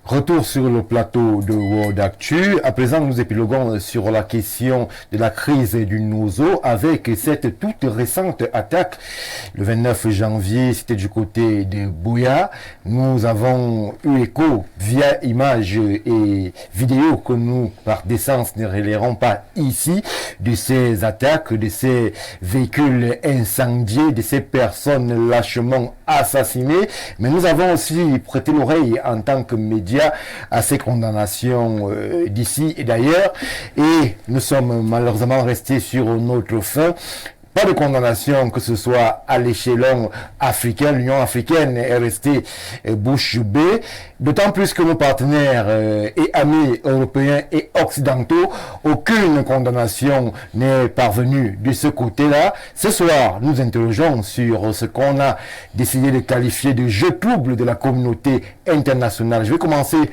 Retour sur le plateau de World Actu. À présent, nous épiloguons sur la question de la crise du Nozo avec cette toute récente attaque. Le 29 janvier, c'était du côté de Buea. Nous avons eu écho via images et vidéos que nous, par décence, ne relayerons pas ici, de ces attaques, de ces véhicules incendiés, de ces personnes lâchement assassinées. Mais nous avons aussi prêté l'oreille en tant que médias à ces condamnations d'ici et d'ailleurs, et nous sommes malheureusement restés sur notre fin. Pas de condamnation, que ce soit à l'échelon africain. L'Union africaine est restée bouche bée, d'autant plus que nos partenaires et amis européens et occidentaux, aucune condamnation n'est parvenue de ce côté-là. Ce soir, nous interrogeons sur ce qu'on a décidé de qualifier de jeu trouble de la communauté internationale. Je vais commencer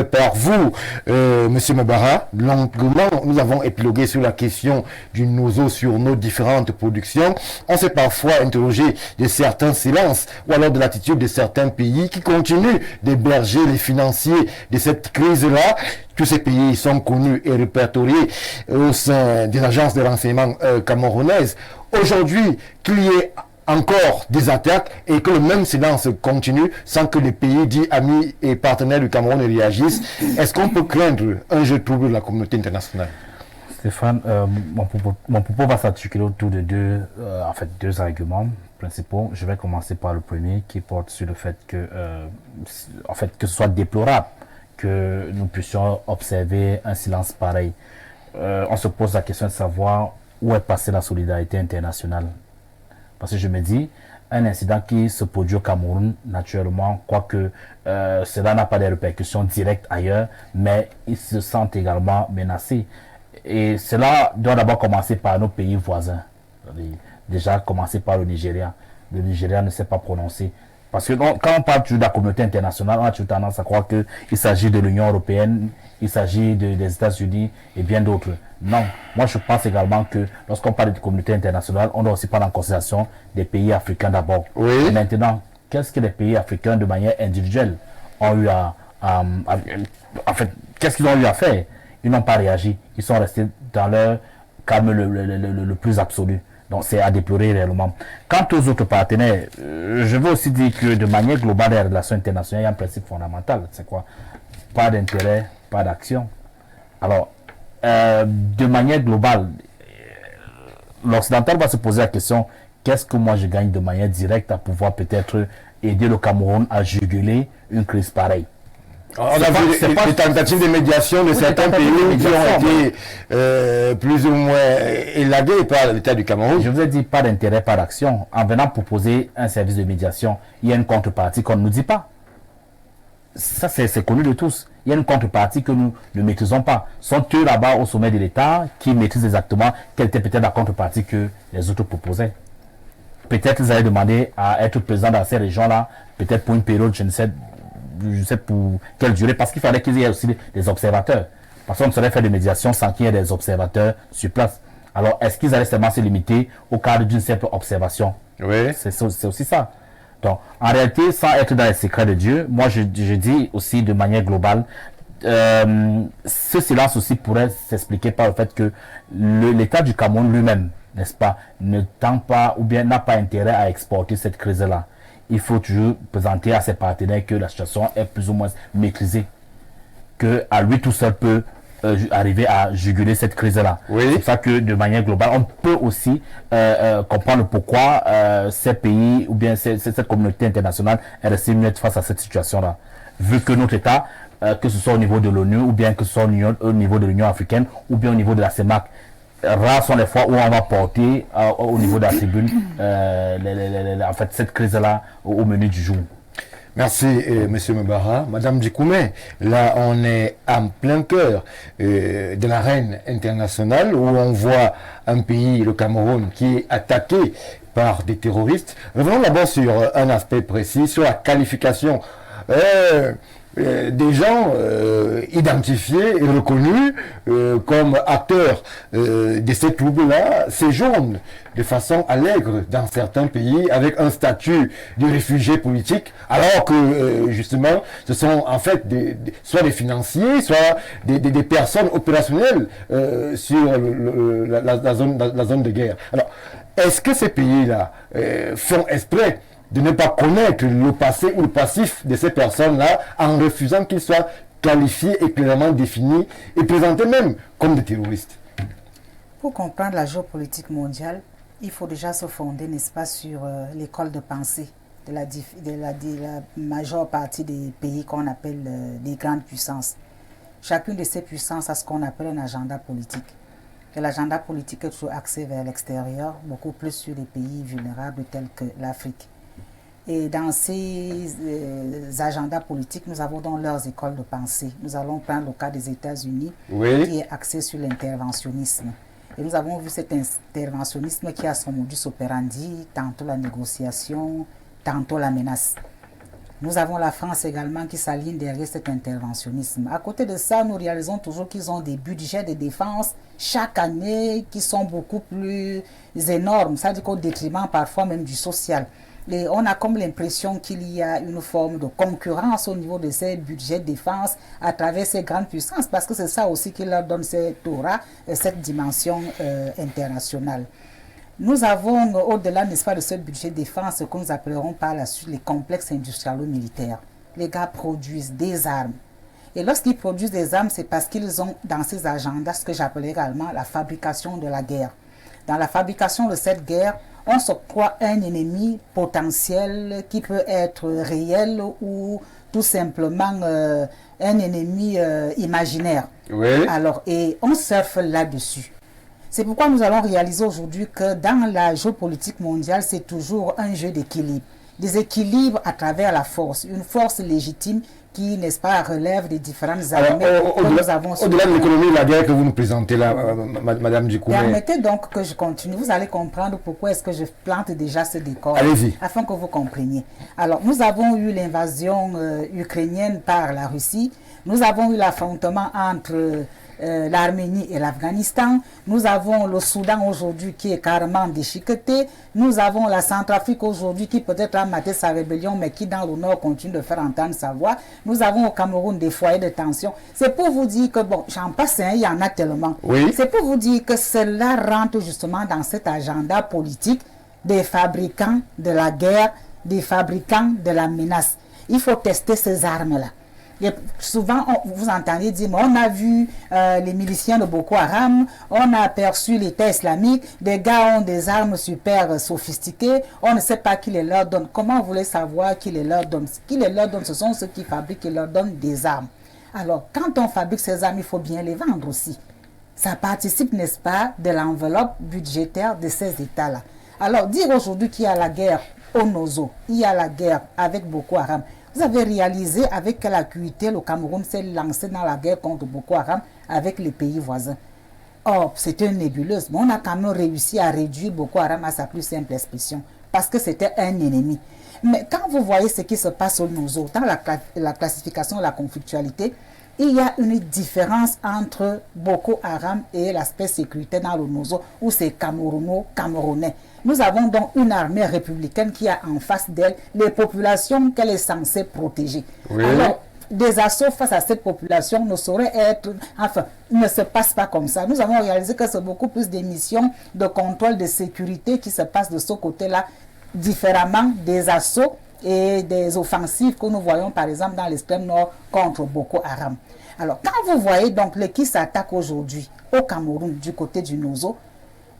par vous, Monsieur Mabara. Longuement, nous avons épilogué sur la question du Nozo sur nos différentes productions. On s'est parfois interrogé de certains silences ou alors de l'attitude de certains pays qui continuent d'héberger les financiers de cette crise-là. Tous ces pays sont connus et répertoriés au sein des agences de renseignement camerounaises. Aujourd'hui, qu'il y ait encore des attaques et que le même silence continue sans que les pays dits amis et partenaires du Cameroun réagissent, est-ce qu'on peut craindre un jeu trouble de la communauté internationale? Stéphane, mon propos va s'articuler autour de deux arguments principaux. Je vais commencer par le premier qui porte sur le fait que, que ce soit déplorable que nous puissions observer un silence pareil. On se pose la question de savoir où est passée la solidarité internationale. Parce que je me dis, un incident qui se produit au Cameroun, naturellement, quoique cela n'a pas de répercussions directes ailleurs, mais ils se sentent également menacés. Et cela doit d'abord commencer par nos pays voisins. Déjà commencer par le Nigeria. Le Nigeria ne s'est pas prononcé. Parce que quand on parle toujours de la communauté internationale, on a toujours tendance à croire qu'il s'agit de l'Union européenne, il s'agit des États-Unis et bien d'autres. Non, moi je pense également que lorsqu'on parle de communauté internationale, on doit aussi prendre en considération des pays africains d'abord. Oui. Et maintenant, qu'est-ce que les pays africains de manière individuelle ont eu qu'est-ce qu'ils ont eu à faire? Ils n'ont pas réagi. Ils sont restés dans leur calme le plus absolu. Donc c'est à déplorer réellement. Quant aux autres partenaires, je veux aussi dire que de manière globale des relations internationales, il y a un principe fondamental. C'est quoi? Pas d'intérêt, pas d'action. Alors, de manière globale, l'Occidental va se poser la question, qu'est-ce que moi je gagne de manière directe à pouvoir peut-être aider le Cameroun à juguler une crise pareille? On a vu des tentatives de médiation de certains pays qui ont été plus ou moins élagués par l'État du Cameroun. Je vous ai dit pas d'intérêt, pas d'action. En venant proposer un service de médiation, il y a une contrepartie qu'on ne nous dit pas. Ça, c'est connu de tous. Il y a une contrepartie que nous ne maîtrisons pas. Sont eux là-bas au sommet de l'État qui maîtrisent exactement quelle était peut-être la contrepartie que les autres proposaient. Peut-être ils allaient demander à être présents dans ces régions-là, peut-être pour une période, je ne sais pour quelle durée, parce qu'il fallait qu'il y ait aussi des observateurs. Parce qu'on ne saurait faire de médiation sans qu'il y ait des observateurs sur place. Alors, est-ce qu'ils allaient seulement se limiter au cadre d'une simple observation? Oui. C'est aussi ça. Donc, en réalité, sans être dans les secrets de Dieu, moi, je dis aussi de manière globale, ce silence aussi pourrait s'expliquer par le fait que l'État du Cameroun lui-même, n'est-ce pas, ne tend pas ou bien n'a pas intérêt à exporter cette crise-là. Il faut toujours présenter à ses partenaires que la situation est plus ou moins maîtrisée, qu'à lui tout seul peut arriver à juguler cette crise-là. Oui. C'est pour ça que de manière globale, on peut aussi comprendre pourquoi ces pays ou bien cette communauté internationale est restée muette face à cette situation-là. Vu que notre État, que ce soit au niveau de l'ONU ou bien que ce soit au niveau de l'Union africaine ou bien au niveau de la CEMAC, rares sont les fois où on va porter au niveau de la tribune cette crise-là au menu du jour. Merci, Monsieur Mabara. Madame Djikoumé, là, on est en plein cœur de l'arène internationale où on voit un pays, le Cameroun, qui est attaqué par des terroristes. Revenons d'abord sur un aspect précis, sur la qualification des gens identifiés et reconnus comme acteurs de ces troubles-là séjournent de façon allègre dans certains pays avec un statut de réfugié politique, alors que justement ce sont en fait soit des financiers, soit des personnes opérationnelles sur la zone de guerre. Alors, est-ce que ces pays-là font exprès de ne pas connaître le passé ou le passif de ces personnes-là en refusant qu'ils soient qualifiés et clairement définis et présentés même comme des terroristes? Pour comprendre la géopolitique mondiale, il faut déjà se fonder, n'est-ce pas, sur l'école de pensée de la majeure partie des pays qu'on appelle des grandes puissances. Chacune de ces puissances a ce qu'on appelle un agenda politique. Et l'agenda politique est toujours axé vers l'extérieur, beaucoup plus sur les pays vulnérables tels que l'Afrique. Et dans ces agendas politiques, nous avons donc leurs écoles de pensée. Nous allons prendre le cas des États-Unis, oui, qui est axé sur l'interventionnisme. Et nous avons vu cet interventionnisme qui a son modus operandi, tantôt la négociation, tantôt la menace. Nous avons la France également qui s'aligne derrière cet interventionnisme. À côté de ça, nous réalisons toujours qu'ils ont des budgets de défense chaque année qui sont beaucoup plus énormes, c'est-à-dire qu'au détriment parfois même du social. Et on a comme l'impression qu'il y a une forme de concurrence au niveau de ces budgets de défense à travers ces grandes puissances, parce que c'est ça aussi qui leur donne cette aura, cette dimension internationale. Nous avons, au-delà, n'est-ce pas, de ce budget de défense, ce que nous appellerons par la suite les complexes industrialo-militaires. Les gars produisent des armes. Et lorsqu'ils produisent des armes, c'est parce qu'ils ont dans ces agendas ce que j'appelais également la fabrication de la guerre. Dans la fabrication de cette guerre, on se croit un ennemi potentiel qui peut être réel ou tout simplement un ennemi imaginaire. Oui. Alors, et on surfe là-dessus. C'est pourquoi nous allons réaliser aujourd'hui que dans la géopolitique mondiale, c'est toujours un jeu d'équilibre. Des équilibres à travers la force, une force légitime qui, n'est-ce pas, relève des différentes armées que nous avons. Au-delà de l'économie de la guerre que vous nous présentez là, Madame Djikoumé. Permettez donc que je continue. Vous allez comprendre pourquoi est-ce que je plante déjà ce décor. Allez-y. Afin que vous compreniez. Alors, nous avons eu l'invasion ukrainienne par la Russie. Nous avons eu l'affrontement entre l'Arménie et l'Afghanistan. Nous avons le Soudan aujourd'hui qui est carrément déchiqueté. Nous avons la Centrafrique aujourd'hui qui peut-être a maté sa rébellion mais qui dans le nord continue de faire entendre sa voix. Nous avons au Cameroun des foyers de tension. C'est pour vous dire que, bon, j'en passe, il y en a tellement. Oui. C'est pour vous dire que cela rentre justement dans cet agenda politique des fabricants de la guerre, des fabricants de la menace. Il faut tester ces armes-là. Et souvent, vous entendez dire, on a vu les miliciens de Boko Haram, on a aperçu l'État islamique, des gars ont des armes super sophistiquées, on ne sait pas qui les leur donne. Comment vous voulez savoir qui les leur donne? Qui les leur donne, ce sont ceux qui fabriquent et leur donnent des armes. Alors, quand on fabrique ces armes, il faut bien les vendre aussi. Ça participe, n'est-ce pas, de l'enveloppe budgétaire de ces États-là. Alors, dire aujourd'hui qu'il y a la guerre au Nozo, il y a la guerre avec Boko Haram, vous avez réalisé avec quelle acuité le Cameroun s'est lancé dans la guerre contre Boko Haram avec les pays voisins. Or, c'était une nébuleuse, mais on a quand même réussi à réduire Boko Haram à sa plus simple expression, parce que c'était un ennemi. Mais quand vous voyez ce qui se passe au Nozo, dans la classification de la conflictualité, il y a une différence entre Boko Haram et l'aspect sécurité dans le Nozo, où c'est Camerounais. Nous avons donc une armée républicaine qui a en face d'elle les populations qu'elle est censée protéger. Oui. Alors, des assauts face à cette population ne sauraient être, enfin, ne se passe pas comme ça. Nous avons réalisé que c'est beaucoup plus des missions de contrôle de sécurité qui se passent de ce côté-là, différemment des assauts et des offensives que nous voyons par exemple dans l'extrême nord contre Boko Haram. Alors, quand vous voyez donc qui s'attaque aujourd'hui au Cameroun du côté du Nozo,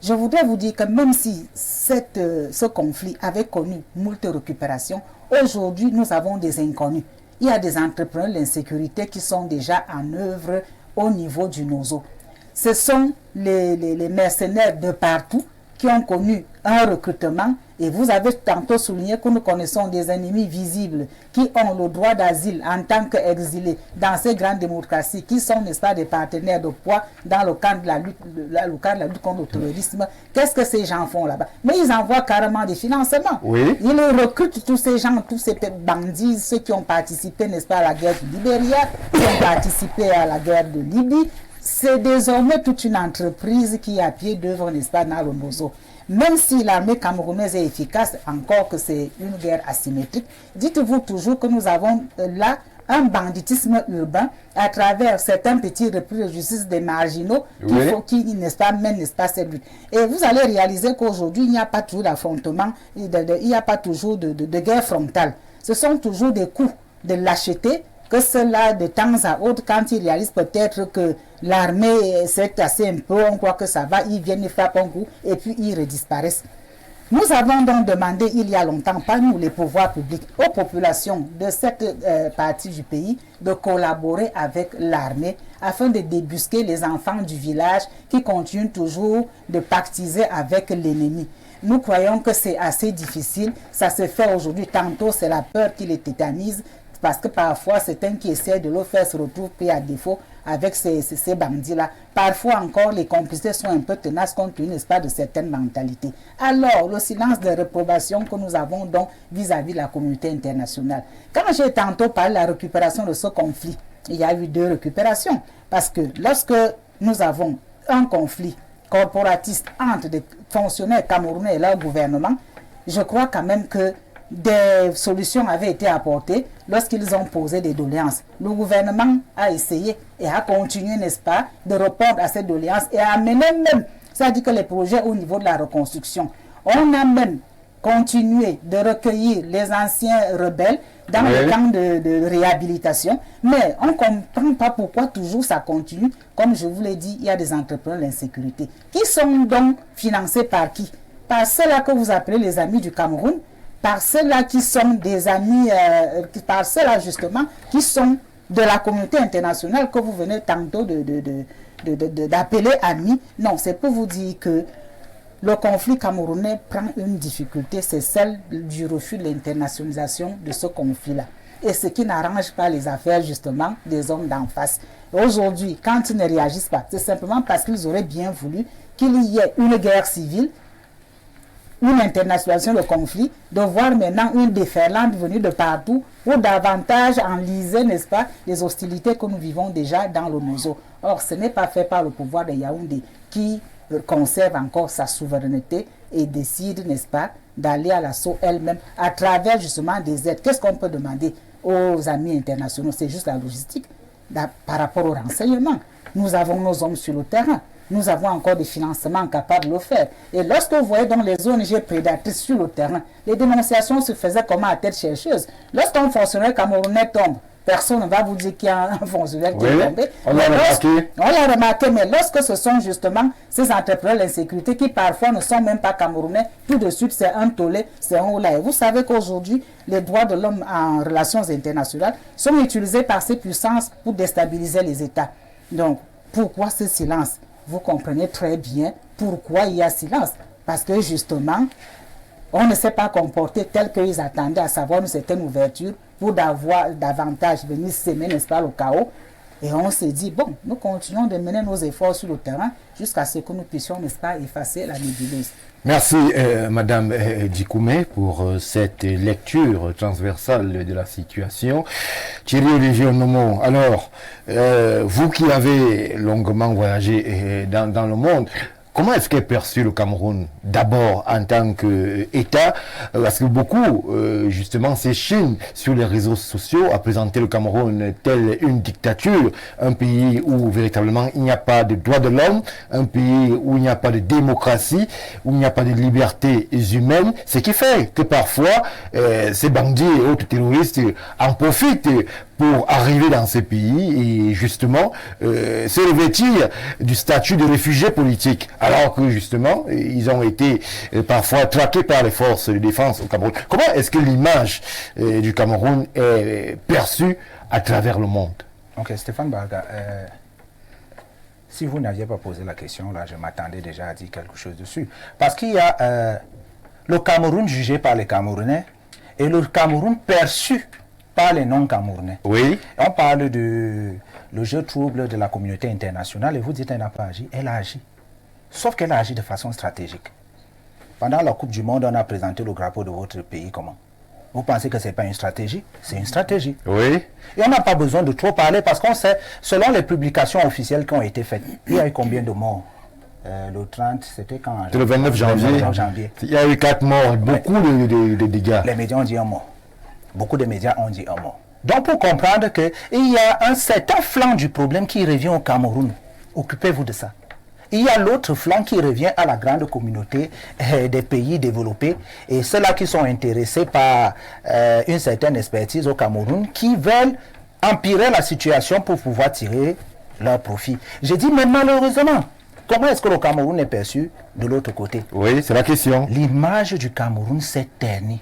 je voudrais vous dire que même si ce conflit avait connu moult récupérations, aujourd'hui nous avons des inconnus. Il y a des entrepreneurs de l'insécurité qui sont déjà en œuvre au niveau du Nozo. Ce sont les mercenaires de partout qui ont connu un recrutement Et vous avez tantôt souligné que nous connaissons des ennemis visibles qui ont le droit d'asile en tant qu'exilés dans ces grandes démocraties, qui sont, n'est-ce pas, des partenaires de poids dans le cadre de la lutte contre le terrorisme. Qu'est-ce que ces gens font là-bas? Mais ils envoient carrément des financements. Oui. Ils recrutent tous ces gens, tous ces bandits, ceux qui ont participé, n'est-ce pas, à la guerre du Libéria, qui ont participé à la guerre de Libye. C'est désormais toute une entreprise qui est à pied d'œuvre, n'est-ce pas, dans le Mozo. Même si l'armée camerounaise est efficace, encore que c'est une guerre asymétrique, dites-vous toujours que nous avons là un banditisme urbain à travers certains petits repris de justice des marginaux qui n'est-ce pas, mènent, n'est-ce pas, cette lutte. Et vous allez réaliser qu'aujourd'hui, il n'y a pas toujours d'affrontement, il n'y a pas toujours de guerre frontale. Ce sont toujours des coups de lâcheté que cela, de temps à autre, quand ils réalisent peut-être que l'armée s'est assez un peu, on croit que ça va, ils viennent, ils frappent un coup et puis ils redisparaissent. Nous avons donc demandé il y a longtemps, pas nous les pouvoirs publics, aux populations de cette partie du pays de collaborer avec l'armée afin de débusquer les enfants du village qui continuent toujours de pactiser avec l'ennemi. Nous croyons que c'est assez difficile, ça se fait aujourd'hui, tantôt c'est la peur qui les tétanise, parce que parfois, certains qui essaient de le faire se retrouvent pris à défaut avec ces bandits-là. Parfois encore, les complicités sont un peu tenaces compte tenu, n'est-ce pas, de certaines mentalités. Alors, le silence de réprobation que nous avons donc vis-à-vis de la communauté internationale. Quand j'ai tantôt parlé de la récupération de ce conflit, il y a eu 2 récupérations. Parce que lorsque nous avons un conflit corporatiste entre des fonctionnaires camerounais et leur gouvernement, je crois quand même que des solutions avaient été apportées lorsqu'ils ont posé des doléances. Le gouvernement a essayé et a continué, n'est-ce pas, de répondre à ces doléances et a amené même, c'est-à-dire que les projets au niveau de la reconstruction, on a même continué de recueillir les anciens rebelles dans le camp de réhabilitation, mais on ne comprend pas pourquoi toujours ça continue. Comme je vous l'ai dit, il y a des entrepreneurs de l'insécurité qui sont donc financés par qui? Par ceux-là que vous appelez les amis du Cameroun, par ceux-là qui sont des amis, par ceux-là justement qui sont de la communauté internationale que vous venez tantôt d'appeler amis. Non, c'est pour vous dire que le conflit camerounais prend une difficulté, c'est celle du refus de l'internationalisation de ce conflit-là. Et ce qui n'arrange pas les affaires justement des hommes d'en face. Aujourd'hui, quand ils ne réagissent pas, c'est simplement parce qu'ils auraient bien voulu qu'il y ait une guerre civile, une internationalisation de conflit, de voir maintenant une déferlante venue de partout pour davantage enliser, n'est-ce pas, les hostilités que nous vivons déjà dans le Mozo. Or, ce n'est pas fait par le pouvoir de Yaoundé qui conserve encore sa souveraineté et décide, n'est-ce pas, d'aller à l'assaut elle-même à travers justement des aides. Qu'est-ce qu'on peut demander aux amis internationaux? C'est juste la logistique par rapport au renseignement. Nous avons nos hommes sur le terrain. Nous avons encore des financements capables de le faire. Et lorsque vous voyez donc les ONG prédatrices sur le terrain, les dénonciations se faisaient comment à tête chercheuse. Lorsqu'un fonctionnaire camerounais tombe, personne ne va vous dire qu'il y a un fonctionnaire qui est tombé. On l'a remarqué, mais lorsque ce sont justement ces entrepreneurs de l'insécurité qui parfois ne sont même pas camerounais, tout de suite c'est un tollé, c'est un oula. Et vous savez qu'aujourd'hui, les droits de l'homme en relations internationales sont utilisés par ces puissances pour déstabiliser les États. Donc, pourquoi ce silence? Vous comprenez très bien pourquoi il y a silence. Parce que justement, on ne s'est pas comporté tel qu'ils attendaient, à savoir une certaine ouverture pour davantage venir s'aimer, n'est-ce pas, le chaos. Et on s'est dit, bon, nous continuons de mener nos efforts sur le terrain jusqu'à ce que nous puissions, n'est-ce pas, effacer la nébuleuse. Merci, Madame Djikoumé, pour cette lecture transversale de la situation. Thierry Olivier Onomo, alors, vous qui avez longuement voyagé dans le monde, comment est-ce qu'est perçu le Cameroun d'abord en tant qu'État? Parce que beaucoup, justement, s'échinent sur les réseaux sociaux à présenter le Cameroun tel une dictature, un pays où véritablement il n'y a pas de droits de l'homme, un pays où il n'y a pas de démocratie, où il n'y a pas de libertés humaines, ce qui fait que parfois ces bandits et autres terroristes en profitent pour arriver dans ces pays et justement se revêtir du statut de réfugiés politiques, alors que justement ils ont été parfois traqués par les forces de défense au Cameroun. Comment est-ce que l'image du Cameroun est perçue à travers le monde? Ok, Stéphane Barga, si vous n'aviez pas posé la question, là, je m'attendais déjà à dire quelque chose dessus. Parce qu'il y a le Cameroun jugé par les Camerounais et le Cameroun perçu par les non-Camerounais. Oui. On parle de le jeu trouble de la communauté internationale et vous dites qu'elle n'a pas agi. Elle a agi. Sauf qu'elle a agi de façon stratégique. Pendant la Coupe du Monde, on a présenté le drapeau de votre pays comment? Vous pensez que ce n'est pas une stratégie? C'est une stratégie. Oui. Et on n'a pas besoin de trop parler parce qu'on sait, selon les publications officielles qui ont été faites, il y a eu combien de morts? Le 30, c'était quand? C'est le 29 janvier. Il y a eu 4 morts, beaucoup de dégâts. Les médias ont dit un mort. Beaucoup de médias ont dit un mort. Donc pour comprendre qu'il y a un certain flanc du problème qui revient au Cameroun. Occupez-vous de ça. Il y a l'autre flanc qui revient à la grande communauté des pays développés et ceux-là qui sont intéressés par une certaine expertise au Cameroun qui veulent empirer la situation pour pouvoir tirer leur profit. J'ai dit, mais malheureusement, comment est-ce que le Cameroun est perçu de l'autre côté? Oui, c'est la question. L'image du Cameroun s'est ternie.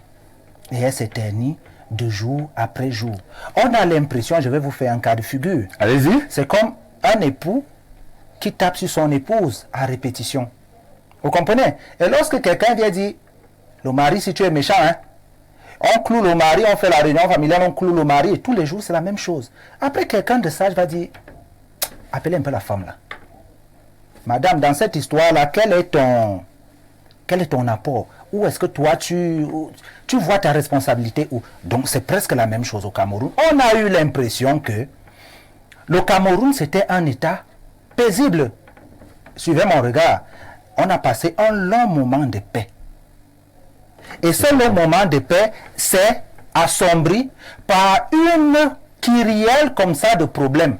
Et elle s'est ternie de jour après jour. On a l'impression, je vais vous faire un cas de figure. Allez-y. C'est comme un époux qui tape sur son épouse à répétition. Vous comprenez? Et lorsque quelqu'un vient dire, le mari, si tu es méchant, hein, on cloue le mari, on fait la réunion familiale, on cloue le mari, et tous les jours, c'est la même chose. Après, quelqu'un de sage va dire, appelez un peu la femme là. Madame, dans cette histoire-là, quel est ton apport? Où est-ce que toi, tu vois ta responsabilité où? Donc, c'est presque la même chose au Cameroun. On a eu l'impression que le Cameroun, c'était un État paisible. Suivez mon regard. On a passé un long moment de paix. Et ce long moment de paix s'est assombri par une kyrielle comme ça de problèmes.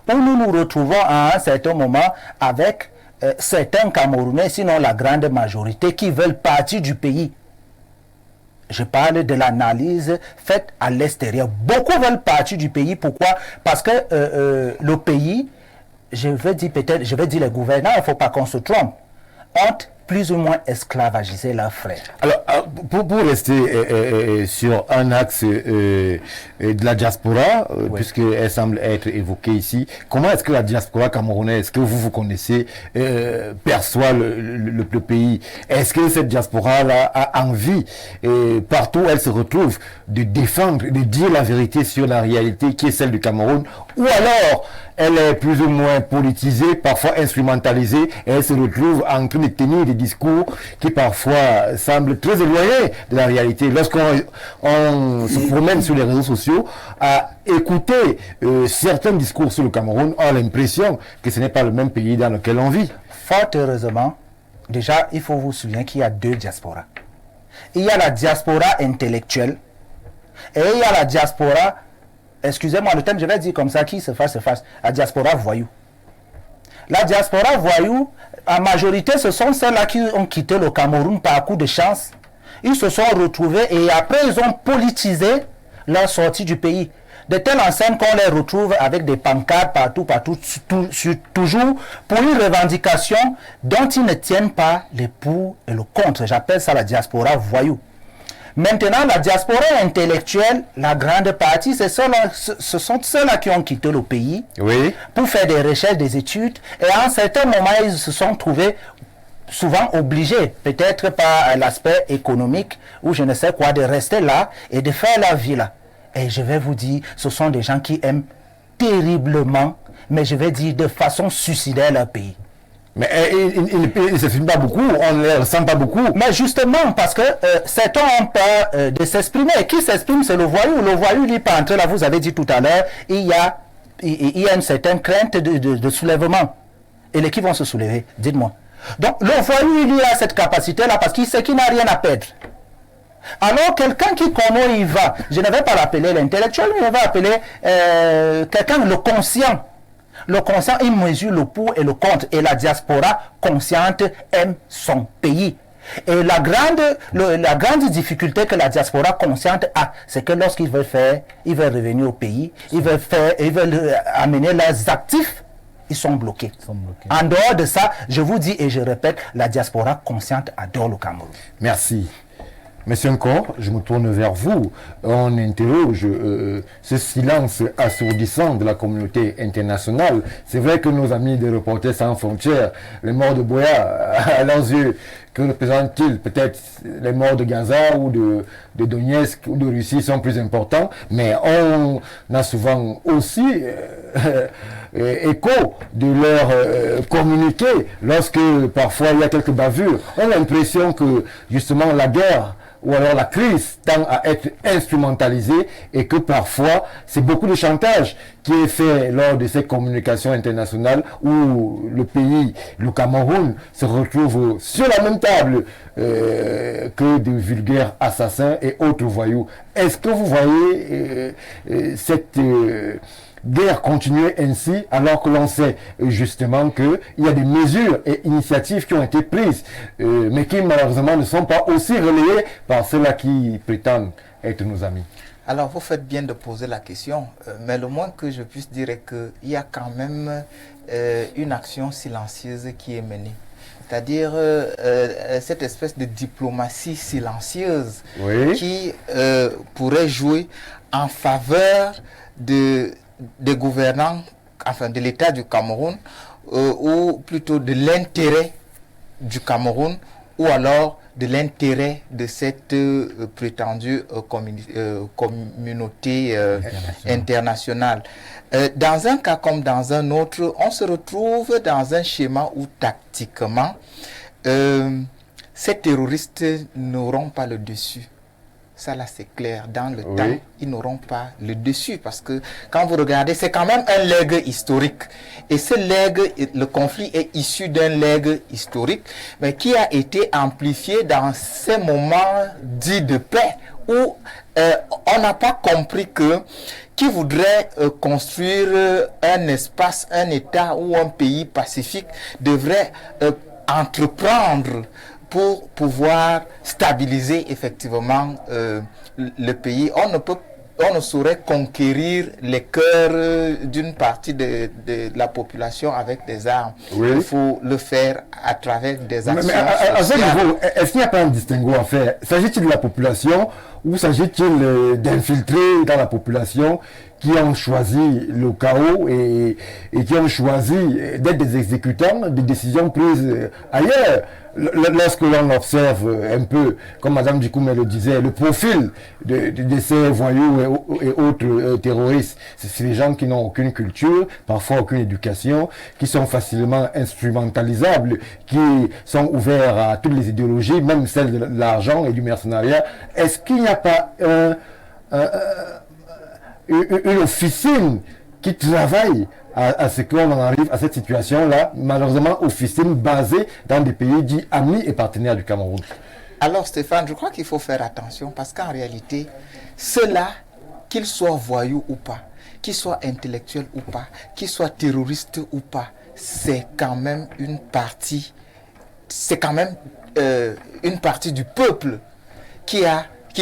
Où nous nous retrouvons à un certain moment avec certains Camerounais, sinon la grande majorité, qui veulent partir du pays. Je parle de l'analyse faite à l'extérieur. Beaucoup veulent partir du pays. Pourquoi? Parce que le pays, je vais dire les gouvernants, il ne faut pas qu'on se trompe, ont plus ou moins esclavagisé leurs frères. Alors, pour rester sur un axe de la diaspora, Oui. puisqu'elle semble être évoquée ici, comment est-ce que la diaspora camerounaise, que vous connaissez, perçoit le pays? Est-ce que cette diaspora-là a envie, partout où elle se retrouve, de défendre, de dire la vérité sur la réalité qui est celle du Cameroun, ou alors elle est plus ou moins politisée, parfois instrumentalisée, et elle se retrouve en train de tenir des discours qui parfois semblent très éloignés de la réalité. Lorsqu'on se promène sur les réseaux sociaux, à écouter certains discours sur le Cameroun, on a l'impression que ce n'est pas le même pays dans lequel on vit. Fort heureusement, déjà, il faut vous souvenir qu'il y a deux diasporas. Il y a la diaspora intellectuelle et il y a la diaspora, excusez-moi le terme, je vais dire comme ça, qui se fasse, la diaspora voyou. La diaspora voyou, en majorité, ce sont ceux-là qui ont quitté le Cameroun par coup de chance. Ils se sont retrouvés et après, ils ont politisé leur sortie du pays. De telle enseigne qu'on les retrouve avec des pancartes partout, toujours pour une revendication dont ils ne tiennent pas les pour et le contre. J'appelle ça la diaspora voyou. Maintenant, la diaspora intellectuelle, la grande partie, ce sont ceux-là qui ont quitté le pays Oui. pour faire des recherches, des études. Et à un certain moment, ils se sont trouvés souvent obligés, peut-être par l'aspect économique ou je ne sais quoi, de rester là et de faire la vie là. Et je vais vous dire, ce sont des gens qui aiment terriblement, mais je vais dire de façon suicidaire leur pays. Mais ils ne s'expriment pas beaucoup, on ne les ressent pas beaucoup. Mais justement, parce que certains ont peur de s'exprimer. Qui s'exprime, c'est le voyou. Le voyou, lui, par entre là, vous avez dit tout à l'heure, il y a une certaine crainte de soulèvement. Et les qui vont se soulever, dites-moi. Donc, le voyou, il a cette capacité-là parce qu'il sait qu'il n'a rien à perdre. Alors, quelqu'un qui connaît, il va, je ne vais pas l'appeler l'intellectuel, mais je vais appeler quelqu'un, le conscient. Le conscient, il mesure le pour et le contre. Et la diaspora consciente aime son pays. Et la grande difficulté que la diaspora consciente a, c'est que lorsqu'ils veulent revenir au pays, ils veulent amener leurs actifs, ils sont bloqués. En dehors de ça, je vous dis et je répète, la diaspora consciente adore le Cameroun. Merci. Monsieur Nkor, je me tourne vers vous. On interroge ce silence assourdissant de la communauté internationale. C'est vrai que nos amis des Reporters sans frontières, les morts de Boya, à leurs yeux, que représente-t-il? Peut-être les morts de Gaza ou de Donetsk ou de Russie sont plus importants, mais on a souvent aussi écho de leur communiqué lorsque parfois il y a quelques bavures. On a l'impression que justement la guerre ou alors la crise tend à être instrumentalisée et que parfois c'est beaucoup de chantage qui est fait lors de ces communications internationales où le pays, le Cameroun, se retrouve sur la même table que de vulgaires assassins et autres voyous. Est-ce que vous voyez cette guerre continuer ainsi alors que l'on sait justement qu'il y a des mesures et initiatives qui ont été prises mais qui malheureusement ne sont pas aussi relayées par ceux-là qui prétendent être nos amis? Alors vous faites bien de poser la question, mais le moins que je puisse dire est qu'il y a quand même une action silencieuse qui est menée. C'est-à-dire cette espèce de diplomatie silencieuse qui pourrait jouer en faveur des gouvernants, enfin de l'État du Cameroun, ou plutôt de l'intérêt du Cameroun, ou alors de l'intérêt de cette prétendue communauté internationale. Dans un cas comme dans un autre, on se retrouve dans un schéma où tactiquement, ces terroristes n'auront pas le dessus. Ça là c'est clair, dans le temps, ils n'auront pas le dessus parce que quand vous regardez, c'est quand même un legs historique. Et ce legs, le conflit est issu d'un legs historique, mais qui a été amplifié dans ces moments dits de paix où on n'a pas compris que qui voudrait construire un espace, un État ou un pays pacifique devrait entreprendre pour pouvoir stabiliser effectivement le pays. On ne saurait conquérir les cœurs d'une partie de la population avec des armes. Il faut le faire à travers des actions sociales. Est-ce qu'il n'y a pas un distinguo à faire? S'agit-il de la population ou s'agit-il d'infiltrer dans la population qui ont choisi le chaos et qui ont choisi d'être des exécutants de décisions prises ailleurs? Lorsque l'on observe un peu, comme Madame Dikoumé le disait, le profil de ces voyous et autres terroristes, c'est des gens qui n'ont aucune culture, parfois aucune éducation, qui sont facilement instrumentalisables, qui sont ouverts à toutes les idéologies, même celles de l'argent et du mercenariat. Est-ce qu'il n'y a pas une officine qui travaille à ce qu'on en arrive à cette situation-là, malheureusement officine basée dans des pays dits amis et partenaires du Cameroun? Alors Stéphane, je crois qu'il faut faire attention parce qu'en réalité, ceux-là, qu'ils soient voyous ou pas, qu'ils soient intellectuels ou pas, qu'ils soient terroristes ou pas, c'est quand même une partie une partie du peuple qui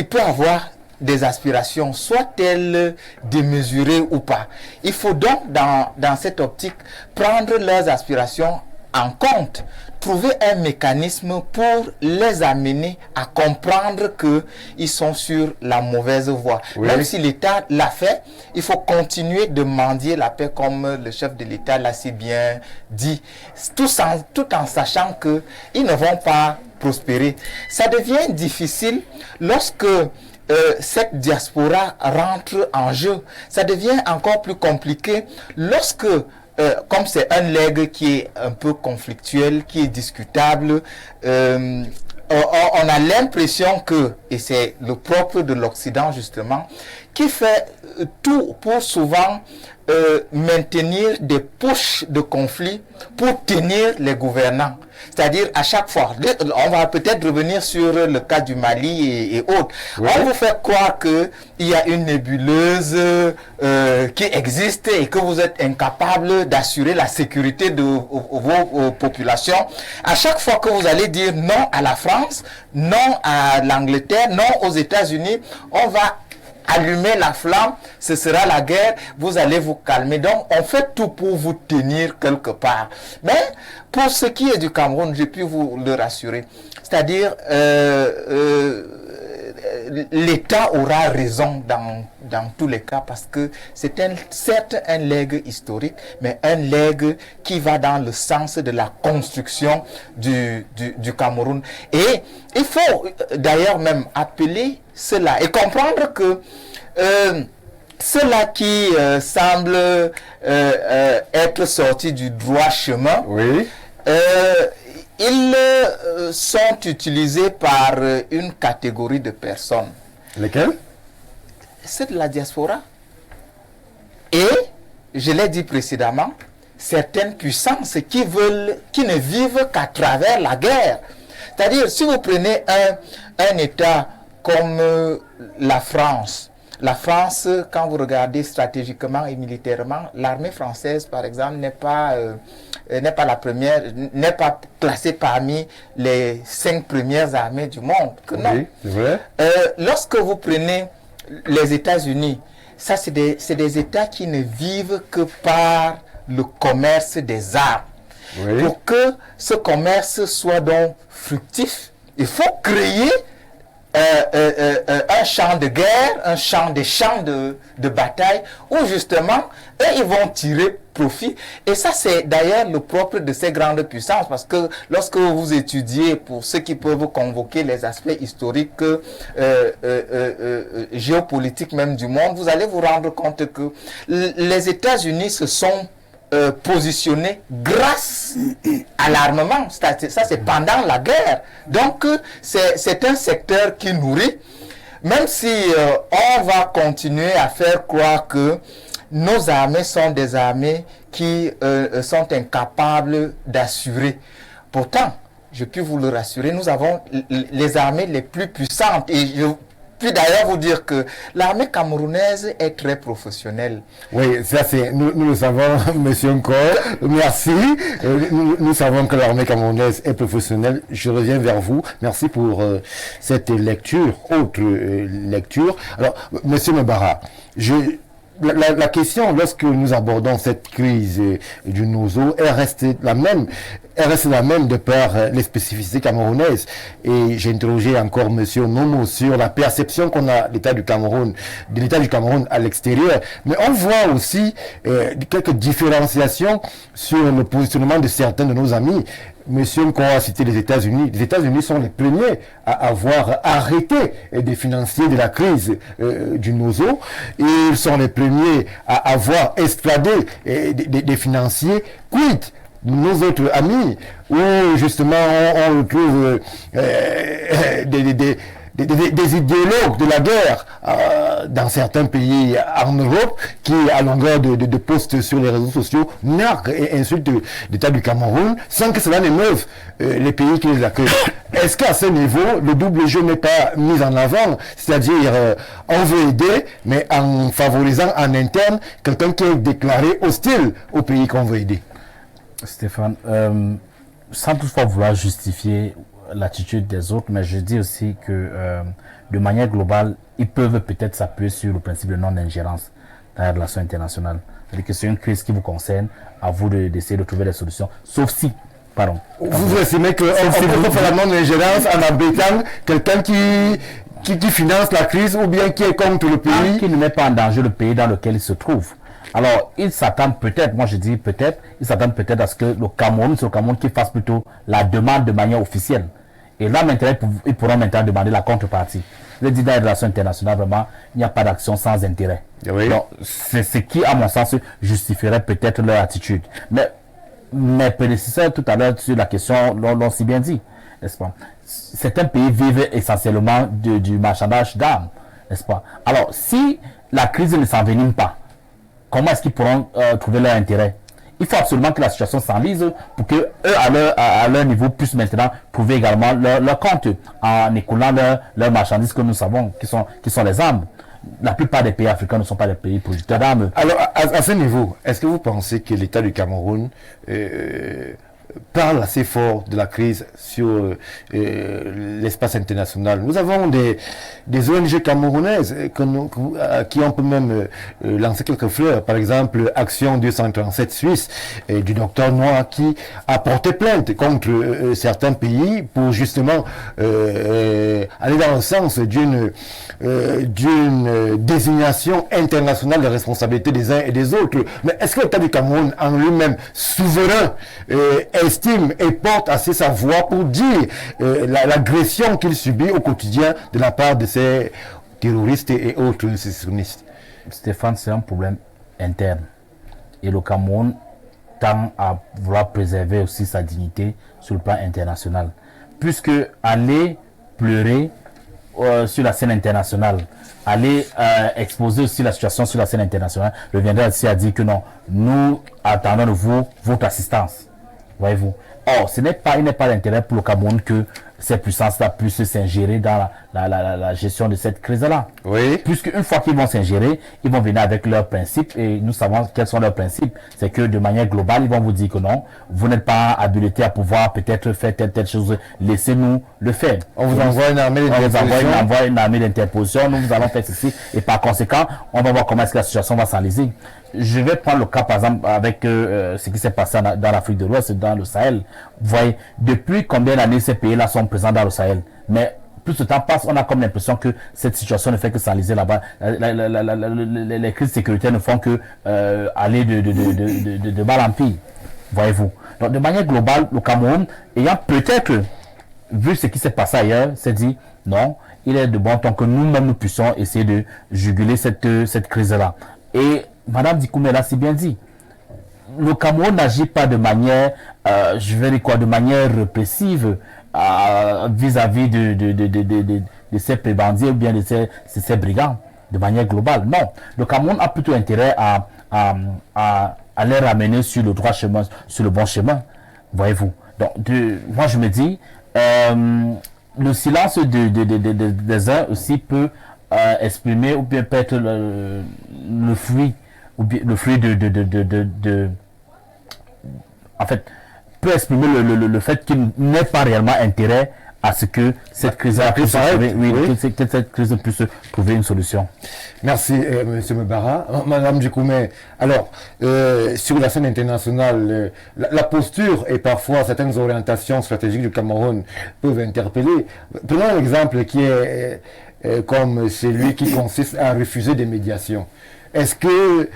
peut avoir des aspirations, soient-elles démesurées ou pas. Il faut donc, dans cette optique, prendre leurs aspirations en compte, trouver un mécanisme pour les amener à comprendre qu'ils sont sur la mauvaise voie. Même si l'État l'a fait, il faut continuer de mendier la paix comme le chef de l'État l'a si bien dit, tout en sachant qu'ils ne vont pas prospérer. Ça devient difficile lorsque cette diaspora rentre en jeu. Ça devient encore plus compliqué lorsque, comme c'est un legs qui est un peu conflictuel, qui est discutable, on a l'impression que, et c'est le propre de l'Occident justement, qui fait tout pour souvent maintenir des poches de conflit pour tenir les gouvernants. C'est-à-dire à chaque fois, on va peut-être revenir sur le cas du Mali et autres. On vous fait croire qu'il y a une nébuleuse qui existe et que vous êtes incapable d'assurer la sécurité de vos populations. À chaque fois que vous allez dire non à la France, non à l'Angleterre, non aux États-Unis, on va allumer la flamme, ce sera la guerre, vous allez vous calmer. Donc, on fait tout pour vous tenir quelque part. Mais, pour ce qui est du Cameroun, j'ai pu vous le rassurer. C'est-à-dire, l'État aura raison dans tous les cas, parce que c'est certes un legs historique, mais un legs qui va dans le sens de la construction du Cameroun. Et il faut d'ailleurs même appeler cela et comprendre que ceux-là qui semblent être sortis du droit chemin, Oui. Ils sont utilisés par une catégorie de personnes. Lesquels? C'est de la diaspora. Et, je l'ai dit précédemment, certaines puissances qui ne vivent qu'à travers la guerre. C'est-à-dire, si vous prenez un État comme la France, quand vous regardez stratégiquement et militairement, l'armée française, par exemple, n'est pas la première, n'est pas classée parmi les 5 premières armées du monde. Que non. Oui, c'est vrai. Lorsque vous prenez les États-Unis, ça c'est des États qui ne vivent que par le commerce des armes. Oui. Pour que ce commerce soit donc fructif, il faut créer un champ de guerre, des champs de bataille, où justement, eux, ils vont tirer profit. Et ça, c'est d'ailleurs le propre de ces grandes puissances, parce que lorsque vous étudiez, pour ceux qui peuvent convoquer les aspects historiques, géopolitiques même du monde, vous allez vous rendre compte que les États-Unis se sont positionnés grâce à l'armement. Ça, c'est pendant la guerre. Donc, c'est un secteur qui nourrit, même si on va continuer à faire croire que nos armées sont des armées qui sont incapables d'assurer. Pourtant, je peux vous le rassurer, nous avons les armées les plus puissantes. Et je puis d'ailleurs vous dire que l'armée camerounaise est très professionnelle. Oui, ça c'est, nous le savons, monsieur Nkor, merci. Nous savons que l'armée camerounaise est professionnelle. Je reviens vers vous. Merci pour cette lecture, autre lecture. Alors, monsieur Mbara, la question, lorsque nous abordons cette crise du Nozo, elle reste la même. Elle reste la même de par les spécificités camerounaises. Et j'ai interrogé encore monsieur Nomo sur la perception qu'on a de l'État du Cameroun à l'extérieur. Mais on voit aussi quelques différenciations sur le positionnement de certains de nos amis. Monsieur Nkor a cité les États-Unis. Les États-Unis sont les premiers à avoir arrêté de financer de la crise du Nozo. Et ils sont les premiers à avoir estradé des financiers. Quid nos autres amis, où justement on retrouve des idéologues de la guerre dans certains pays en Europe qui, à longueur de posts sur les réseaux sociaux, narguent et insultent l'État du Cameroun sans que cela n'émeuve les pays qui les accueillent. Est-ce qu'à ce niveau, le double jeu n'est pas mis en avant? C'est-à-dire, on veut aider, mais en favorisant en interne quelqu'un qui est déclaré hostile au pays qu'on veut aider. Stéphane, sans toutefois vouloir justifier l'attitude des autres, mais je dis aussi que de manière globale, ils peuvent peut-être s'appuyer sur le principe de non-ingérence dans la relation internationale. C'est-à-dire que c'est une crise qui vous concerne, à vous d'essayer de trouver des solutions, sauf si, pardon. Vous estimez qu'on peut faire la non-ingérence en embêtant quelqu'un qui finance la crise ou bien qui est contre le pays, qui ne met pas en danger le pays dans lequel il se trouve. Alors, ils s'attendent peut-être, moi je dis peut-être, ils s'attendent peut-être à ce que le Cameroun, c'est le Cameroun qui fasse plutôt la demande de manière officielle. Et là, maintenant, ils pourront maintenant demander la contrepartie. Je dis dans les relations internationales, vraiment, il n'y a pas d'action sans intérêt. Oui. Donc, c'est ce qui, à mon sens, justifierait peut-être leur attitude. Mais mes prédécesseurs, tout à l'heure, sur la question, l'ont si bien dit, n'est-ce pas? Certains pays vivent essentiellement du marchandage d'armes, n'est-ce pas? Alors, si la crise ne s'envenime pas, comment est-ce qu'ils pourront trouver leur intérêt? Il faut absolument que la situation s'enlise pour que eux, à leur niveau, puissent maintenant trouver également leur compte en écoulant leurs marchandises que nous savons, qui sont les armes. La plupart des pays africains ne sont pas des pays producteurs d'armes. Alors, à ce niveau, est-ce que vous pensez que l'État du Cameroun parle assez fort de la crise sur l'espace international. Nous avons des ONG camerounaises qui ont même lancé quelques fleurs. Par exemple, Action 237 Suisse du docteur Noir qui a porté plainte contre certains pays pour justement aller dans le sens d'une désignation internationale des responsabilités des uns et des autres. Mais est-ce que l'État du Cameroun en lui-même souverain estime et porte assez sa voix pour dire l'agression qu'il subit au quotidien de la part de ces terroristes et autres sécessionnistes? Stéphane, c'est un problème interne. Et le Cameroun tend à vouloir préserver aussi sa dignité sur le plan international. Puisque aller pleurer sur la scène internationale, aller exposer aussi la situation sur la scène internationale, reviendrait aussi à dire que non, nous attendons de vous votre assistance. Voyez-vous. Or, il n'est pas d'intérêt pour le Cameroun que ces puissances-là puissent s'ingérer dans la gestion de cette crise-là. Oui. Puisque une fois qu'ils vont s'ingérer, ils vont venir avec leurs principes et nous savons quels sont leurs principes. C'est que de manière globale, ils vont vous dire que non, vous n'êtes pas habilité à pouvoir peut-être faire telle chose, laissez-nous le faire. On vous envoie une armée d'interposition, nous allons faire ceci et par conséquent, on va voir comment est-ce que la situation va s'enliser. Je vais prendre le cas par exemple avec ce qui s'est passé dans l'Afrique de l'Ouest, dans le Sahel. Vous voyez, depuis combien d'années ces pays-là sont présents dans le Sahel? Mais plus le temps passe, on a comme l'impression que cette situation ne fait que s'enliser là-bas. Les crises sécuritaires ne font que aller de mal en pire. Voyez-vous. Donc de manière globale, le Cameroun, ayant peut-être vu ce qui s'est passé ailleurs, s'est dit non, il est de bon temps que nous-mêmes nous puissions essayer de juguler cette crise-là. Et Madame Dikoumé l'a si bien dit. Le Cameroun n'agit pas de manière, de manière répressive vis-à-vis de ces prébandiers ou bien de ces brigands, de manière globale. Non, le Cameroun a plutôt intérêt à les ramener sur le droit chemin, sur le bon chemin. Voyez-vous. Donc, moi je me dis, le silence des uns aussi peut exprimer ou bien peut être le fruit en fait, peut exprimer le fait qu'il n'ait pas réellement intérêt à ce que cette crise puisse trouver une solution. Merci, M. Mbara. Madame Dikoumé, alors, sur la scène internationale, la posture et parfois certaines orientations stratégiques du Cameroun peuvent interpeller. Prenons un exemple qui est comme celui qui consiste à refuser des médiations. Est-ce que,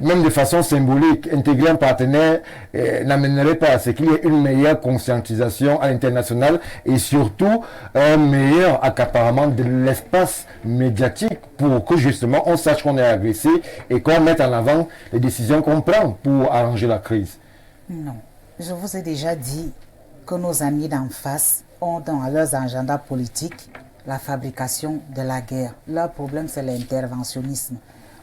même de façon symbolique, intégrer un partenaire n'amènerait pas à ce qu'il y ait une meilleure conscientisation à l'international et surtout un meilleur accaparement de l'espace médiatique pour que justement on sache qu'on est agressé et qu'on mette en avant les décisions qu'on prend pour arranger la crise? Non. Je vous ai déjà dit que nos amis d'en face ont dans leurs agendas politiques la fabrication de la guerre. Leur problème, c'est l'interventionnisme.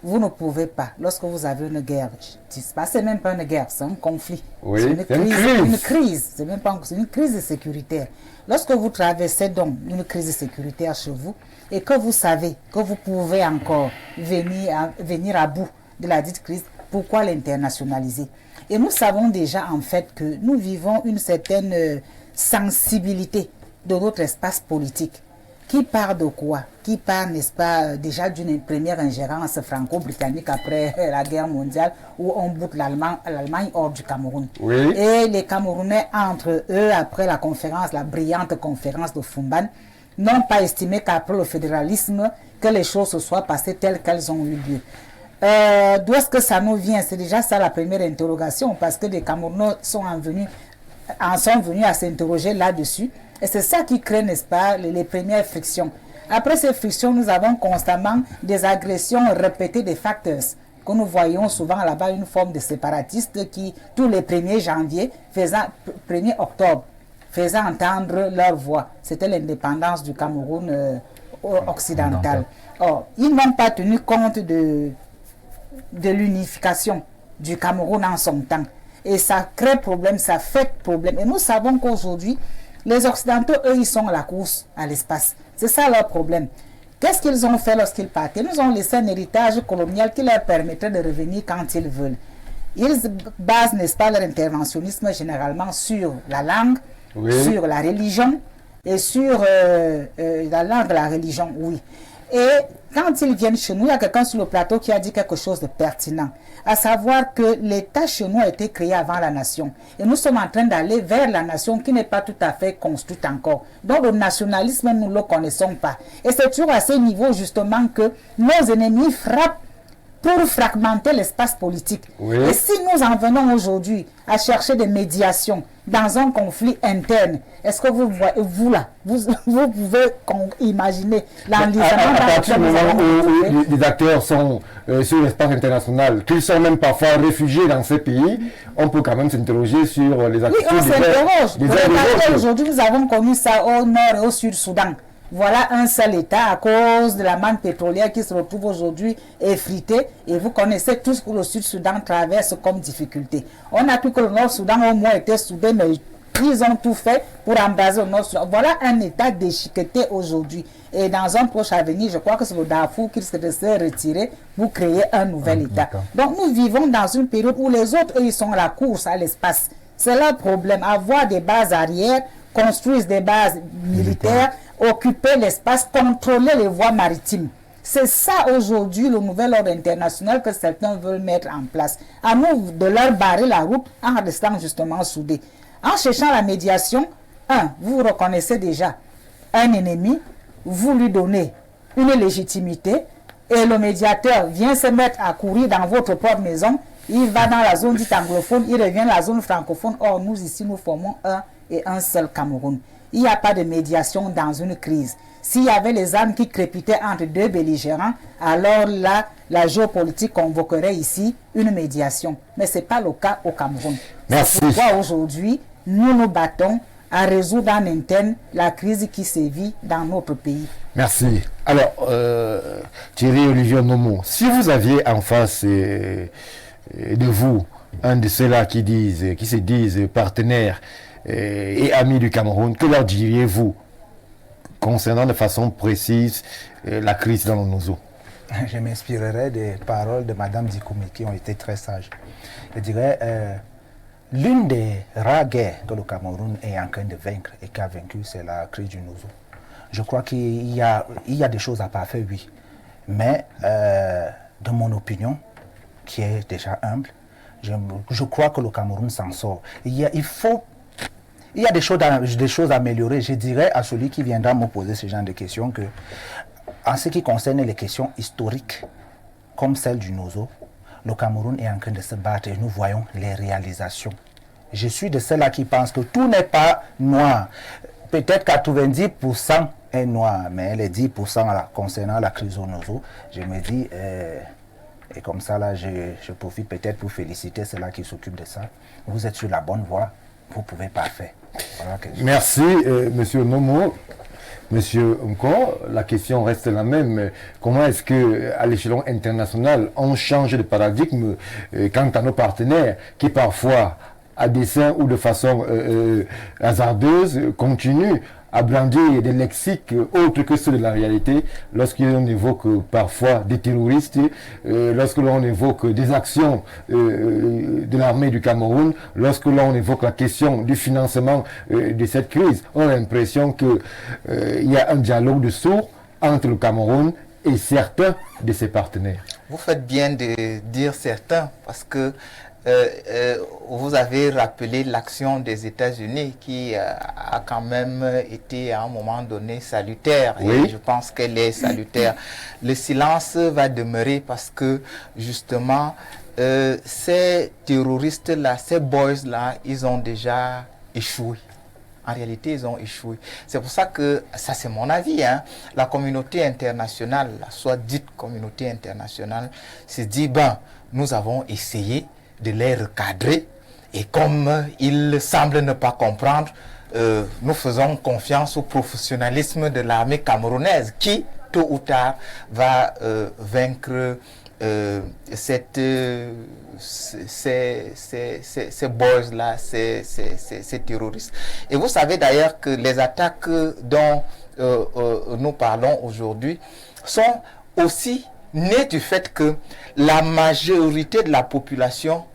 Vous ne pouvez pas, lorsque vous avez une guerre, c'est même pas une guerre, c'est un conflit. Oui, c'est une crise. C'est même pas une crise sécuritaire. Lorsque vous traversez donc une crise sécuritaire chez vous et que vous savez que vous pouvez encore venir à bout de la dite crise, pourquoi l'internationaliser? Et nous savons déjà en fait que nous vivons une certaine sensibilité de notre espace politique. Qui part de quoi? Qui part, n'est-ce pas, déjà d'une première ingérence franco-britannique après la guerre mondiale où on boute l'Allemagne hors du Cameroun. Oui. Et les Camerounais, entre eux, après la brillante conférence de Fumban, n'ont pas estimé qu'après le fédéralisme, que les choses se soient passées telles qu'elles ont eu lieu. D'où est-ce que ça nous vient? C'est déjà ça la première interrogation, parce que les Camerounais en sont venus à s'interroger là-dessus. Et c'est ça qui crée, n'est-ce pas, les premières frictions. Après ces frictions, nous avons constamment des agressions répétées des facteurs que nous voyons souvent là-bas, une forme de séparatistes qui, tous les 1er janvier, 1er octobre, faisaient entendre leur voix. C'était l'indépendance du Cameroun occidental. Or, ils n'ont pas tenu compte de l'unification du Cameroun en son temps. Et ça crée problème, ça fait problème. Et nous savons qu'aujourd'hui, les Occidentaux, eux, ils sont à la course à l'espace. C'est ça leur problème. Qu'est-ce qu'ils ont fait lorsqu'ils partaient? Ils nous ont laissé un héritage colonial qui leur permettrait de revenir quand ils veulent. Ils basent, n'est-ce pas, leur interventionnisme généralement sur la langue, sur la religion et sur la langue de la religion, oui. Et quand ils viennent chez nous, il y a quelqu'un sur le plateau qui a dit quelque chose de pertinent, à savoir que l'État chez nous a été créé avant la nation. Et nous sommes en train d'aller vers la nation qui n'est pas tout à fait construite encore. Donc le nationalisme, nous ne le connaissons pas. Et c'est toujours à ce niveau justement que nos ennemis frappent pour fragmenter l'espace politique. Et si nous en venons aujourd'hui à chercher des médiations dans un conflit interne, est-ce que vous voyez, vous là, vous pouvez imaginer l'enlisement à partir du moment où les acteurs sont sur l'espace international, qu'ils sont même parfois réfugiés dans ces pays, on peut quand même s'interroger sur les acteurs. Oui, on s'interroge. Aujourd'hui, nous avons connu ça au nord et au sud-Soudan. Voilà un seul État à cause de la manne pétrolière qui se retrouve aujourd'hui effritée. Et vous connaissez tout ce que le Sud-Soudan traverse comme difficulté. On a cru que le Nord-Soudan au moins était soudé, mais ils ont tout fait pour embraser le Nord-Soudan. Voilà un État déchiqueté aujourd'hui. Et dans un proche avenir, je crois que c'est le Darfour qui risque de se retirer pour créer un nouvel État. Donc nous vivons dans une période où les autres, eux, ils sont à la course à l'espace. C'est leur problème. Avoir des bases arrière, construire des bases militaires, occuper l'espace, contrôler les voies maritimes. C'est ça aujourd'hui le nouvel ordre international que certains veulent mettre en place. À nous de leur barrer la route en restant justement soudés. En cherchant la médiation, vous reconnaissez déjà un ennemi, vous lui donnez une légitimité et le médiateur vient se mettre à courir dans votre propre maison, il va dans la zone dite anglophone, il revient dans la zone francophone. Or, nous ici, nous formons un et un seul Cameroun. Il n'y a pas de médiation dans une crise. S'il y avait les armes qui crépitaient entre deux belligérants, alors là, la géopolitique convoquerait ici une médiation. Mais ce n'est pas le cas au Cameroun. Merci. C'est pourquoi aujourd'hui, nous nous battons à résoudre en interne la crise qui sévit dans notre pays. Merci. Alors, Thierry Olivier Nomo, si vous aviez en face de vous un de ceux-là qui se disent partenaires et amis du Cameroun, que leur diriez-vous concernant de façon précise la crise dans le Nozo? Je m'inspirerai des paroles de Mme Dikoumi qui ont été très sages. Je dirais, l'une des rares guerres que le Cameroun est en train de vaincre et qu'a vaincu, c'est la crise du Nozo. Je crois qu'il y a des choses à parfaire, oui. Mais, de mon opinion, qui est déjà humble, je crois que le Cameroun s'en sort. Il y a des choses à améliorer. Je dirais à celui qui viendra me poser ce genre de questions que, en ce qui concerne les questions historiques, comme celle du Nozo, le Cameroun est en train de se battre et nous voyons les réalisations. Je suis de ceux-là qui pensent que tout n'est pas noir. Peut-être 90% est noir, mais les 10% là, concernant la crise au Nozo, je me dis, et comme ça là, je profite peut-être pour féliciter ceux-là qui s'occupent de ça. Vous êtes sur la bonne voie, vous pouvez pas faire. Voilà. Merci, Monsieur Nomo. Monsieur Nko, la question reste la même. Comment est-ce que, à l'échelon international, on change de paradigme quant à nos partenaires qui parfois, à dessein ou de façon hasardeuse, continuent à brandir des lexiques autres que ceux de la réalité lorsqu'on évoque parfois des terroristes, lorsque l'on évoque des actions de l'armée du Cameroun, lorsque l'on évoque la question du financement de cette crise. On a l'impression qu'il y a un dialogue de sourds entre le Cameroun et certains de ses partenaires. Vous faites bien de dire certains parce que vous avez rappelé l'action des États-Unis qui a quand même été à un moment donné salutaire. Oui. Et je pense qu'elle est salutaire. Le silence va demeurer parce que justement ces terroristes-là, ces boys-là, ils ont déjà échoué. En réalité, ils ont échoué. C'est pour ça que, ça c'est mon avis, hein, la communauté internationale, la soit dite communauté internationale, s'est dit, ben, nous avons essayé de les recadrer et comme ils semblent ne pas comprendre, nous faisons confiance au professionnalisme de l'armée camerounaise qui, tôt ou tard, va vaincre ces boys-là, ces terroristes. Et vous savez d'ailleurs que les attaques dont nous parlons aujourd'hui sont aussi nées du fait que la majorité de la population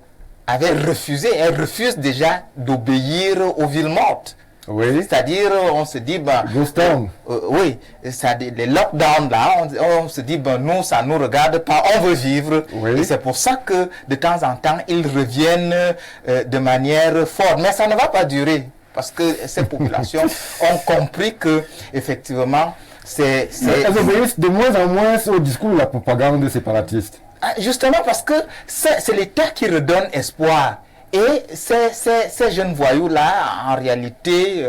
avait refusé, elle refuse déjà d'obéir aux villes mortes. Oui. C'est-à-dire, on se dit, ben, Ghost Town. oui, c'est-à-dire les lockdowns là, on se dit, ben, nous, ça nous regarde pas, on veut vivre. Oui. Et c'est pour ça que de temps en temps, ils reviennent de manière forte. Mais ça ne va pas durer, parce que ces populations ont compris que, effectivement, Elles obéissent de moins en moins au discours de la propagande séparatiste. justement parce que c'est l'État qui redonne espoir. Et ces jeunes voyous-là, en réalité,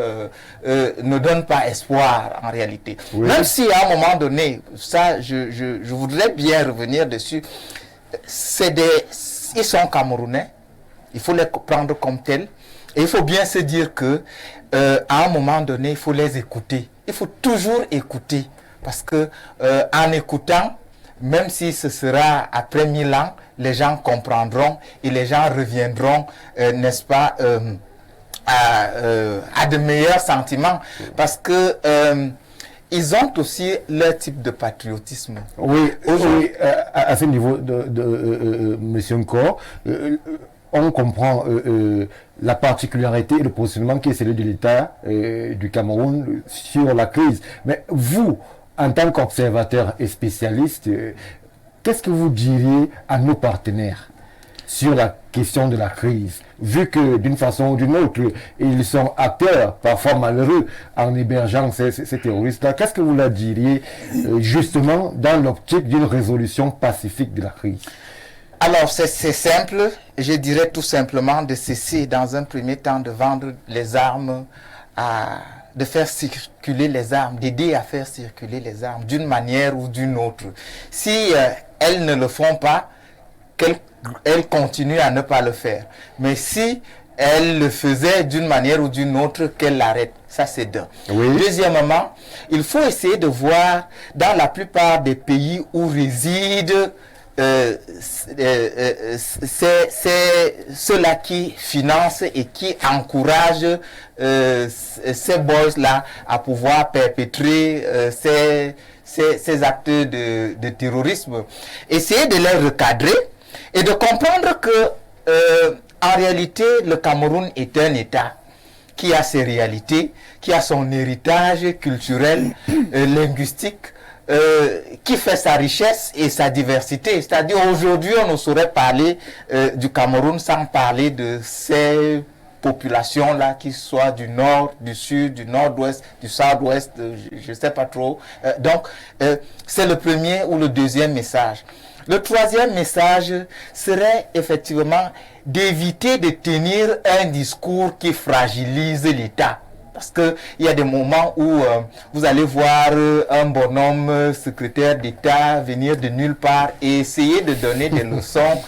ne donnent pas espoir, en réalité. Oui. Même si à un moment donné, ça, je voudrais bien revenir dessus, ils sont Camerounais, il faut les prendre comme tels, et il faut bien se dire que à un moment donné, il faut les écouter. Il faut toujours écouter, parce que en écoutant, même si ce sera après 1000 ans, les gens comprendront et les gens reviendront, n'est-ce pas, à de meilleurs sentiments. Parce que ils ont aussi leur type de patriotisme. Oui, à ce niveau de M. Nkor, on comprend la particularité et le positionnement qui est celui de l'État du Cameroun sur la crise. Mais vous, en tant qu'observateur et spécialiste, qu'est-ce que vous diriez à nos partenaires sur la question de la crise, vu que d'une façon ou d'une autre, ils sont acteurs, parfois malheureux, en hébergeant ces terroristes-là? Qu'est-ce que vous leur diriez justement dans l'optique d'une résolution pacifique de la crise? Alors, c'est simple. Je dirais tout simplement de cesser dans un premier temps de vendre les armes, de faire circuler les armes, d'aider à faire circuler les armes d'une manière ou d'une autre. Si elles ne le font pas, qu'elles continuent à ne pas le faire. Mais si elles le faisaient d'une manière ou d'une autre, qu'elles l'arrêtent. Ça, c'est d'un. Oui. Deuxièmement, il faut essayer de voir dans la plupart des pays où résident c'est ceux-là qui financent et qui encouragent ces boys-là à pouvoir perpétrer ces actes de terrorisme. Essayer de les recadrer et de comprendre que en réalité, le Cameroun est un État qui a ses réalités, qui a son héritage culturel, linguistique, qui fait sa richesse et sa diversité. C'est-à-dire aujourd'hui, on ne saurait parler du Cameroun sans parler de ces populations-là, qui soient du nord, du sud, du nord-ouest, du sud-ouest, je ne sais pas trop. Donc, c'est le premier ou le deuxième message. Le troisième message serait effectivement d'éviter de tenir un discours qui fragilise l'État. Parce qu'il y a des moments où vous allez voir un bonhomme secrétaire d'État venir de nulle part et essayer de donner des leçons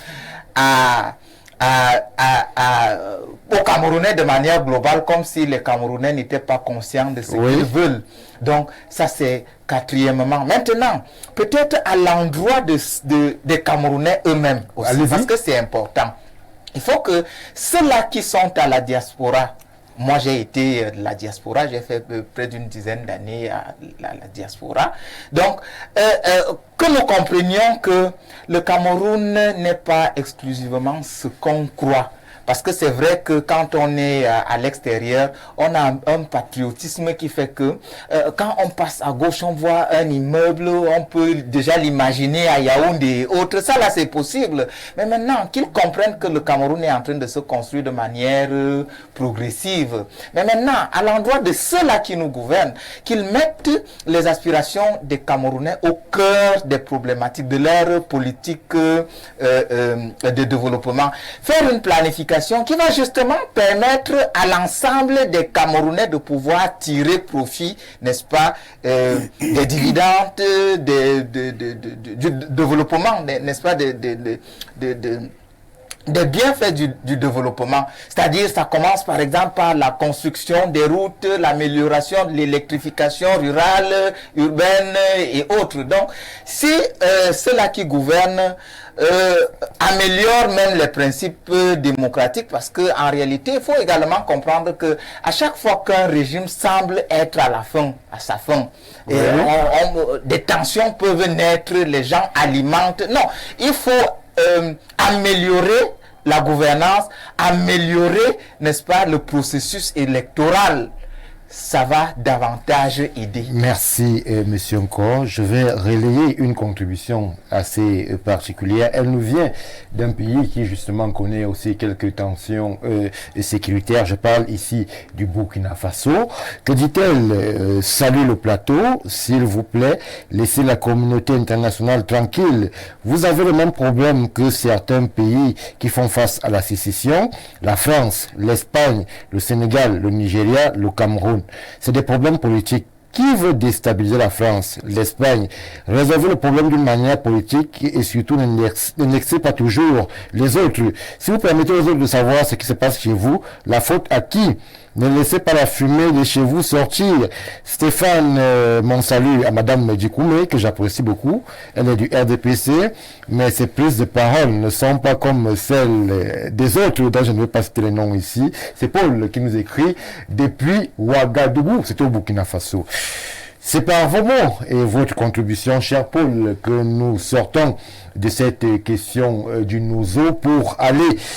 aux Camerounais de manière globale, comme si les Camerounais n'étaient pas conscients de ce qu'ils veulent. Donc, ça c'est quatrièmement. Maintenant, peut-être à l'endroit des Camerounais eux-mêmes aussi, parce que c'est important. Il faut que ceux-là qui sont à la diaspora, moi, j'ai été de la diaspora, j'ai fait près d'une dizaine d'années à la diaspora. Donc, que nous comprenions que le Cameroun n'est pas exclusivement ce qu'on croit. Parce que c'est vrai que quand on est à l'extérieur, on a un patriotisme qui fait que quand on passe à gauche, on voit un immeuble, on peut déjà l'imaginer à Yaoundé et autres. Ça là, c'est possible. Mais maintenant, qu'ils comprennent que le Cameroun est en train de se construire de manière progressive. Mais maintenant, à l'endroit de ceux-là qui nous gouvernent, qu'ils mettent les aspirations des Camerounais au cœur des problématiques de leur politique de développement. Faire une planification qui va justement permettre à l'ensemble des Camerounais de pouvoir tirer profit, n'est-ce pas, des dividendes, du développement, n'est-ce pas, des bienfaits du développement. C'est-à-dire, ça commence par exemple par la construction des routes, l'amélioration de l'électrification rurale, urbaine et autres. Donc, si ceux-là qui gouvernent améliorent même les principes démocratiques, parce que en réalité, il faut également comprendre que à chaque fois qu'un régime semble être à sa fin, des tensions peuvent naître, les gens alimentent. Non, il faut améliorer la gouvernance, améliorer, n'est-ce pas, le processus électoral. Ça va davantage aider. Merci, Monsieur Nkor. Je vais relayer une contribution assez particulière. Elle nous vient d'un pays qui, justement, connaît aussi quelques tensions sécuritaires. Je parle ici du Burkina Faso. Que dit-elle? Salut le plateau, s'il vous plaît, laissez la communauté internationale tranquille. Vous avez le même problème que certains pays qui font face à la sécession. La France, l'Espagne, le Sénégal, le Nigeria, le Cameroun. C'est des problèmes politiques. Qui veut déstabiliser la France, l'Espagne? Résolvez le problème d'une manière politique et surtout n'indexez pas toujours les autres. Si vous permettez aux autres de savoir ce qui se passe chez vous, la faute à qui? Ne laissez pas la fumée de chez vous sortir. Stéphane, mon salut à Madame Medjikoumé, que j'apprécie beaucoup. Elle est du RDPC, mais ses prises de parole ne sont pas comme celles des autres, dont je ne vais pas citer les noms ici. C'est Paul qui nous écrit depuis Ouagadougou, c'est au Burkina Faso. C'est par vos mots et votre contribution, cher Paul, que nous sortons de cette question du Nouzo pour aller